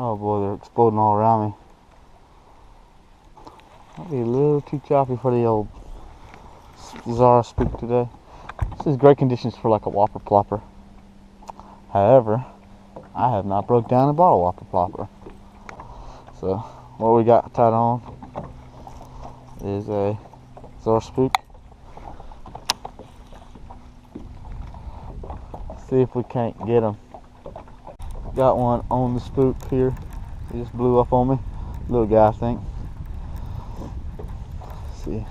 Oh boy, they're exploding all around me. Might be a little too choppy for the old Zara spook today. This is great conditions for like a whopper plopper. However, I have not broke down a bottle whopper plopper. So what we got tied on is a Zara spook. See if we can't get them. Got one on the spook here. He just blew up on me. Little guy, I think. Let's see.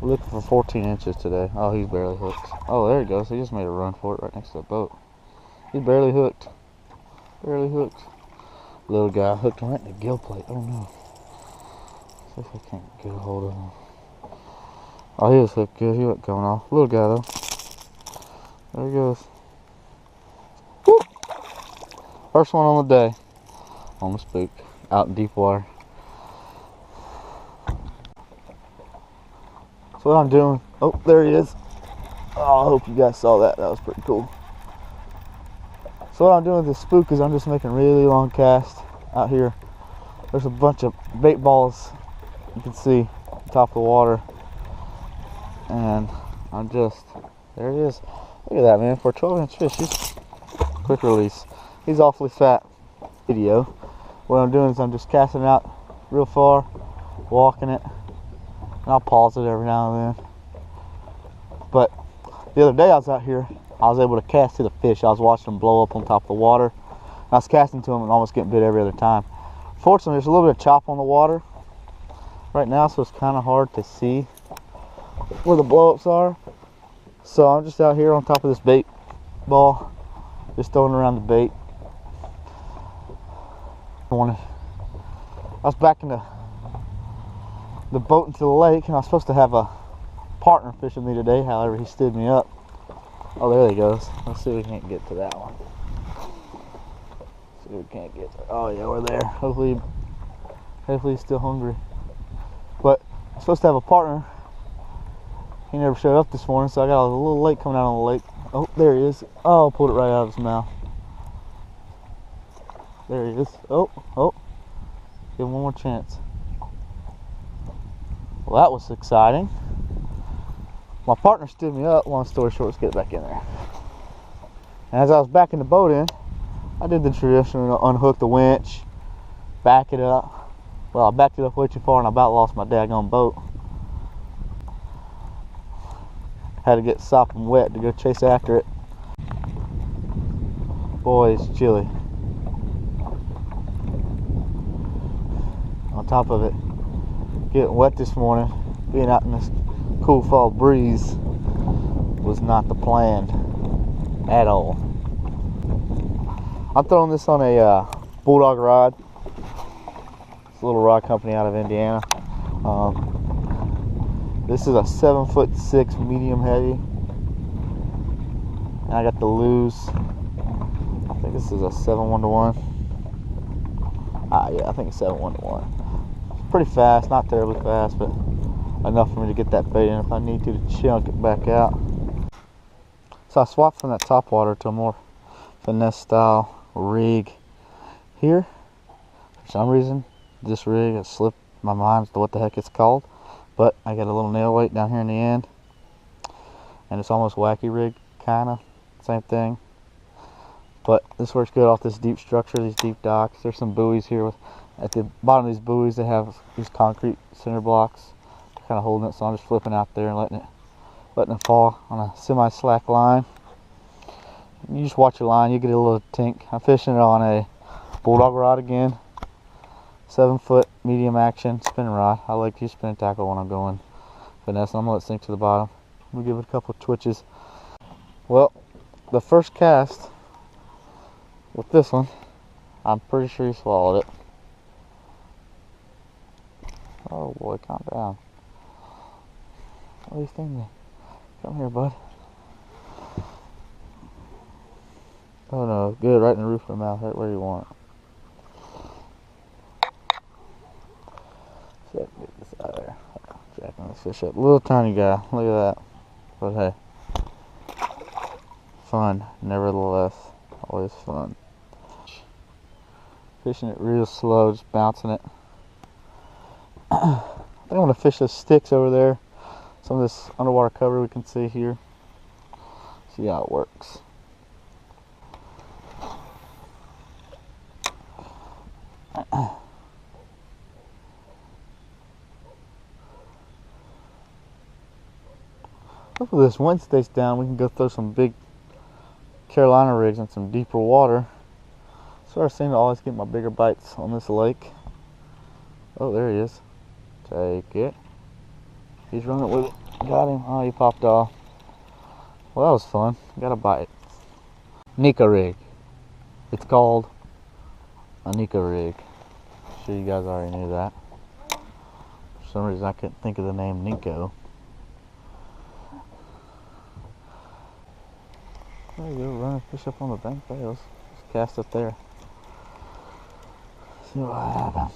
We're looking for 14 inches today. Oh, he's barely hooked. Oh, there he goes. He just made a run for it right next to the boat. He's barely hooked. Barely hooked. Little guy hooked him right in the gill plate. Oh no. See if I can't get a hold of him. Oh, he was hooked good. He wasn't coming off. Little guy though. There he goes. Woo! First one on the day. On the spook. Out in deep water. So what I'm doing. Oh, there he is. Oh, I hope you guys saw that. That was pretty cool. So what I'm doing with this spook is I'm just making really long casts out here. There's a bunch of bait balls you can see on top of the water. And I'm just, there he is. Look at that, man. For a 12-inch fish, he's quick release. He's awfully fat. Video. What I'm doing is I'm just casting it out real far, walking it, and I'll pause it every now and then. But the other day I was out here, I was able to cast to the fish. I was watching them blow up on top of the water. I was casting to them and almost getting bit every other time. Fortunately, there's a little bit of chop on the water right now, so it's kind of hard to see where the blow-ups are. So I'm just out here on top of this bait ball, just throwing around the bait. I was backing the boat into the lake, and I was supposed to have a partner fishing me today. However, he stood me up. Oh, there he goes. Let's see if we can't get to that one. See if we can't get there. Oh yeah, we're there. Hopefully he's still hungry. But I'm supposed to have a partner. He never showed up this morning, so I got a little lake coming out on the lake. Oh, there he is. Oh, pulled it right out of his mouth. There he is. Oh. Give him one more chance. Well, that was exciting. My partner stood me up. Long story short, let's get back in there. And as I was backing the boat in, I did the traditional unhook the winch, back it up. Well, I backed it up way too far and I about lost my daggone boat. Had to get sopping wet to go chase after it. Boy, it's chilly. On top of it, getting wet this morning, being out in this cool fall breeze was not the plan at all. I'm throwing this on a Bulldog rod. It's a little rod company out of Indiana. This is a 7'6" medium heavy, and I got the loose. I think this is a 7-1-1. Yeah, I think it's 7-1-1. It's pretty fast, not terribly fast, but enough for me to get that bait in if I need to chunk it back out. So I swapped from that top water to a more finesse style rig here. For some reason, this rig has slipped my mind as to what the heck it's called, but I got a little nail weight down here in the end, and it's almost wacky rig, kinda same thing. But this works good off this deep structure, these deep docks. There's some buoys here. At the bottom of these buoys, they have these concrete center blocks, kind of holding it. So I'm just flipping out there and letting it fall on a semi-slack line. You just watch your line, you get a little tink. I'm fishing it on a Bulldog rod again, 7-foot medium action spinning rod. I like to use spinning tackle when I'm going finesse. I'm gonna let it sink to the bottom. We'll give it a couple of twitches. Well, the first cast with this one, I'm pretty sure he swallowed it. Oh boy, calm down. What are you thinking? Come here, bud. Oh no, good, right in the roof of the mouth, right where you want it. See if I can get this out of there. Jacking this fish up. Little tiny guy, look at that. But hey, fun, nevertheless. Always fun. Fishing it real slow, just bouncing it. I think I'm gonna fish those sticks over there. Some of this underwater cover we can see here. See how it works. Hopefully this wind stays down. We can go throw some big Carolina rigs in some deeper water. So I seem to always get my bigger bites on this lake. Oh, there he is. Take it. He's running with it. Got him. Oh, he popped off. Well, that was fun. Got a bite. Nika rig. It's called a Nika rig. I'm sure you guys already knew that. For some reason I couldn't think of the name Nico. There you go, run a fish up on the bank there. Let's just cast it there. See what happens.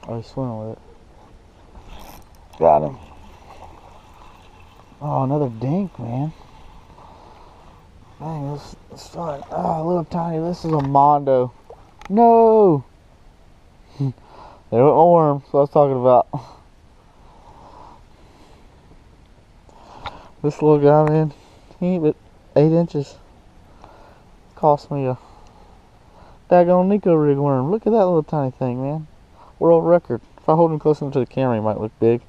Oh, he's swimming with it. Got him. Oh, another dink, man. Dang, this fun. Oh, a little tiny. This is a Mondo. No! There went my worm. That's what I was talking about. This little guy, man, he ain't but 8 inches. Cost me a daggone Nico rig worm. Look at that little tiny thing, man. World record. If I hold him close enough to the camera, he might look big.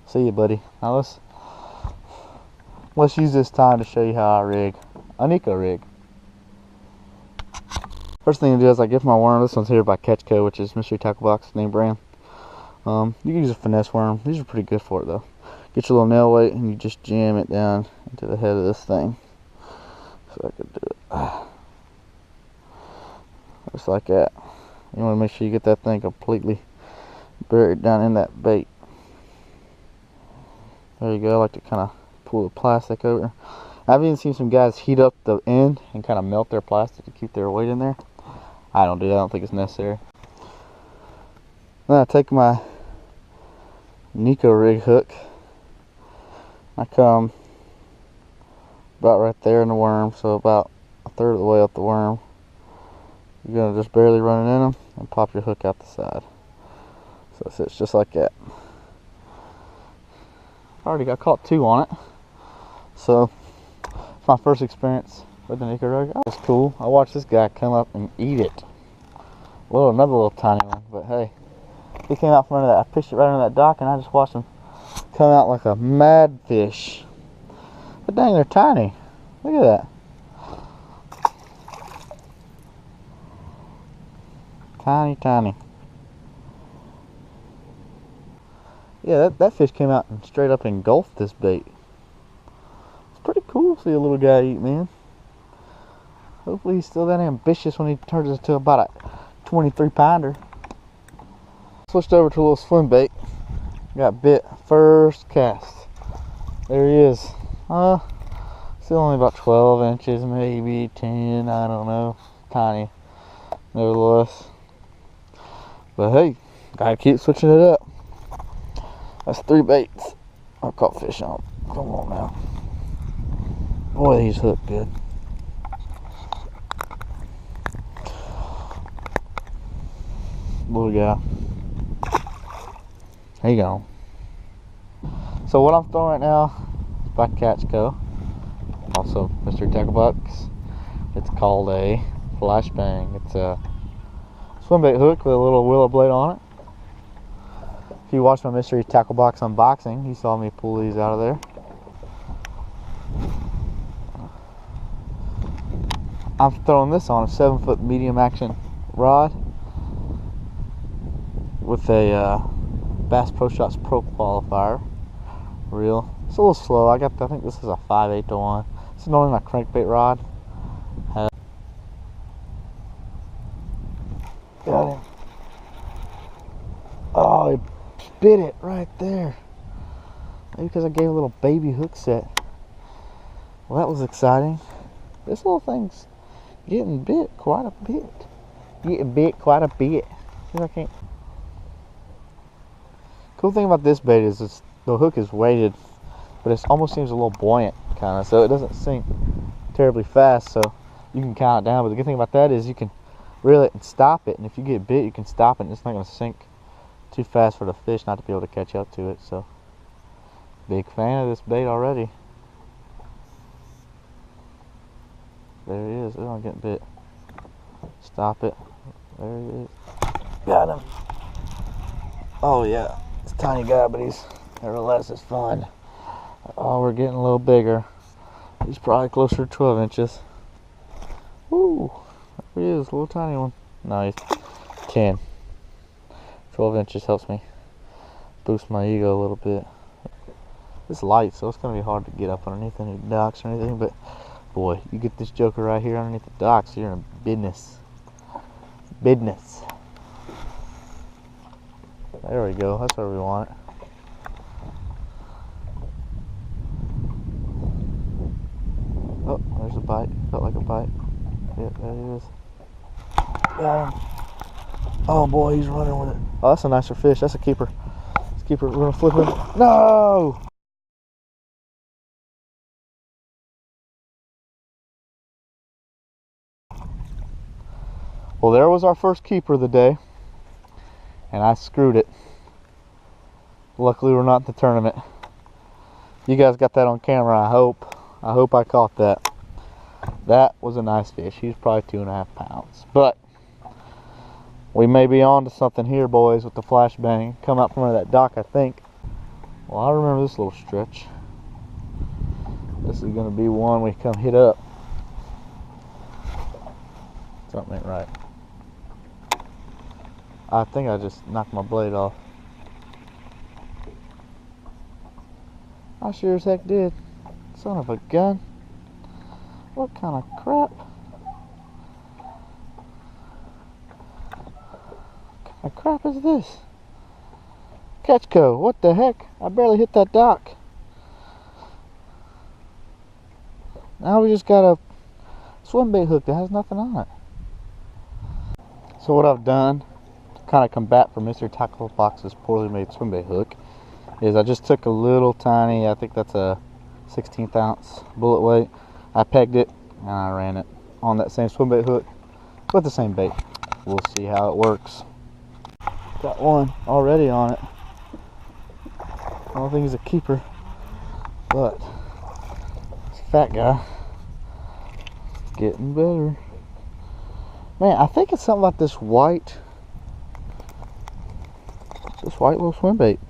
See you, buddy. Now let's use this time to show you how I rig a Nico rig. First thing to do is I get my worm. This one's here by Catchco, which is Mystery Tackle Box name brand. You can use a finesse worm. These are pretty good for it though. Get your little nail weight and you just jam it down into the head of this thing. So I could do it. Just like that. You want to make sure you get that thing completely buried down in that bait. There you go. I like to kind of pull the plastic over. I've even seen some guys heat up the end and kind of melt their plastic to keep their weight in there. I don't do that. I don't think it's necessary. Then I take my Nico rig hook. I come about right there in the worm, so about a third of the way up the worm. You're going to just barely run it in them and pop your hook out the side. So it sits just like that. I already got caught 2 on it. So it's my first experience with the Nico rig. That was cool. I watched this guy come up and eat it. Well, another little tiny one, but hey. He came out from under that. I fished it right under that dock and I just watched him come out like a mad fish. But dang, they're tiny. Look at that. Tiny, tiny. Yeah, that fish came out and straight up engulfed this bait. It's pretty cool to see a little guy eat, man. Hopefully he's still that ambitious when he turns into about a 23 pounder. Switched over to a little swim bait. Got bit first cast. There he is. Still only about 12 inches, maybe 10, I don't know. Tiny, nevertheless. But hey, gotta keep switching it up. That's 3 baits I caught fish on. Come on now. Boy, these hook good. Little guy. There you go. So what I'm throwing right now is by Catchco, also Mystery Tackle Box. It's called a flashbang. It's a swim bait hook with a little willow blade on it. If you watched my Mystery Tackle Box unboxing, you saw me pull these out of there. I'm throwing this on a 7-foot medium action rod with a Bass Pro Shots Pro Qualifier reel. It's a little slow. I think this is a 5/8 to 1. This is normally my crankbait rod. Got him. Oh, he bit it right there. Maybe because I gave a little baby hook set. Well, that was exciting. This little thing's getting bit quite a bit. See if I can't. Cool thing about this bait is the hook is weighted, but it almost seems a little buoyant, kind of, so it doesn't sink terribly fast. So you can count it down. But the good thing about that is you can reel it and stop it, and if you get bit, you can stop it, and it's not going to sink too fast for the fish not to be able to catch up to it. So, big fan of this bait already. There he is. Oh, I'm getting bit. Stop it. There he is. Got him. Oh yeah, it's a tiny guy, but he's nevertheless it's fun. Oh, we're getting a little bigger. He's probably closer to 12 inches. Ooh, there he is, a little tiny one. No, he's 10. 12 inches helps me boost my ego a little bit. It's light, so it's gonna be hard to get up underneath any docks or anything, but boy, you get this joker right here underneath the docks, you're in business. Business. There we go, that's where we want it. Oh, there's a bite. Felt like a bite. Yep, there he is. Got him. Oh boy, he's running with it. Oh, that's a nicer fish. That's a keeper. It's a keeper. We're gonna flip him. No! Well, there was our first keeper of the day, and I screwed it. Luckily, we're not in the tournament. You guys got that on camera, I hope. I hope I caught that. That was a nice fish. He was probably 2.5 pounds. But we may be on to something here, boys, with the flashbang. Come out from under that dock, I think. Well, I remember this little stretch. This is going to be one we come hit up. Something ain't right. I think I just knocked my blade off. I sure as heck did. Son of a gun. What kind of crap? What kind of crap is this? Catchco, what the heck? I barely hit that dock. Now we just got a swim bait hook that has nothing on it. So what I've done to kind of combat for Mr. Tackle Box's poorly made swim bait hook is I just took a little tiny, I think that's a 1/16 ounce bullet weight. I pegged it and I ran it on that same swim bait hook with the same bait. We'll see how it works. Got one already on it. I don't think he's a keeper, but this fat guy is getting better. Man, I think it's something about this white little swim bait.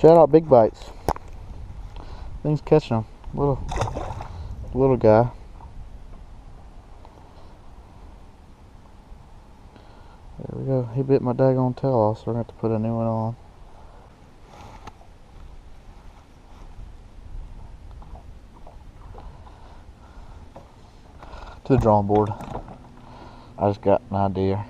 Shout out Big Bites. Things catching them. Little guy. There we go. He bit my daggone tail off, so we're going to have to put a new one on. To the drawing board. I just got an idea.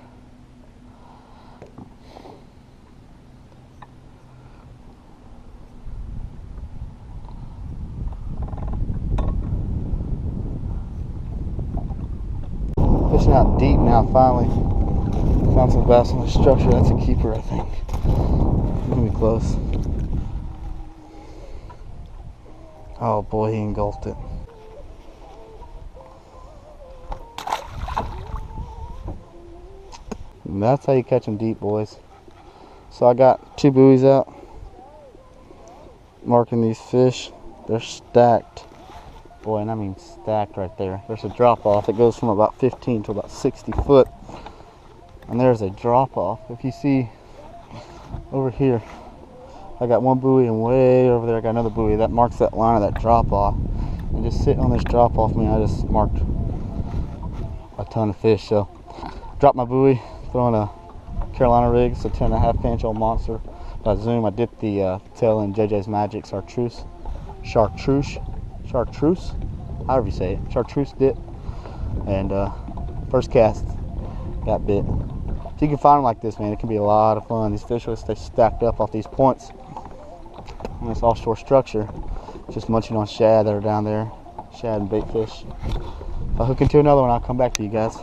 Fishing out deep now, finally. Found some bass on the structure. That's a keeper, I think. Gonna be close. Oh boy, he engulfed it. And that's how you catch them deep, boys. So I got 2 buoys out, marking these fish. They're stacked. Boy, and I mean stacked right there. There's a drop off. It goes from about 15 to about 60 foot. And there's a drop off. If you see over here, I got one buoy, and way over there I got another buoy that marks that line of that drop off. And just sitting on this drop off, I just marked a ton of fish. So dropped my buoy, throwing a Carolina rig. It's a 10.5 inch old monster. By zoom, I dipped the tail in JJ's Magic chartreuse, however you say it, chartreuse dip. And first cast, got bit. If you can find them like this, man, it can be a lot of fun. These fish will stay stacked up off these points in this offshore structure, just munching on shad that are down there, shad and bait fish. If I hook into another one, I'll come back to you guys.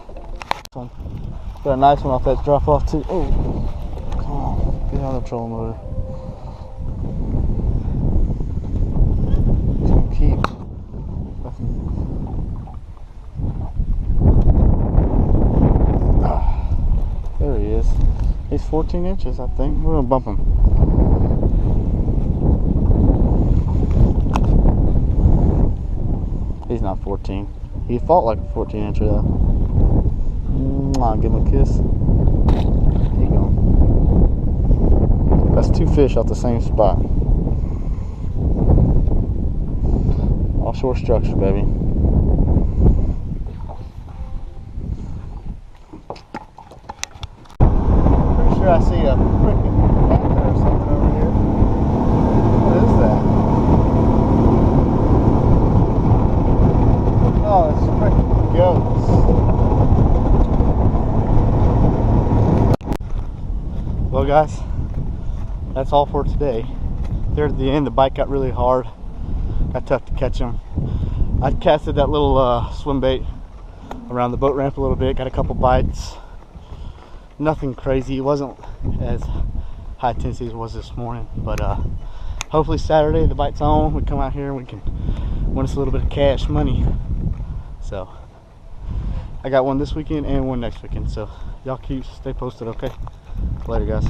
Got a nice one off that drop off too. Oh, come on, get out of the trolling motor. heap. There he is. He's 14 inches, I think. We're gonna bump him. He's not 14. He fought like a 14 incher though. Mwah, give him a kiss. There you go. That's 2 fish off the same spot. Offshore structure, baby. Pretty sure I see a freaking panther or something over here. What is that? Oh, it's freaking goats. Well, guys, that's all for today. There at the end, the bite got really hard. Got tough to catch them. I casted that little swim bait around the boat ramp a little bit. Got a couple bites. Nothing crazy. It wasn't as high intensity as it was this morning. But hopefully Saturday the bite's on. We come out here and we can win us a little bit of cash money. So I got one this weekend and one next weekend. So y'all stay posted, okay? Later, guys.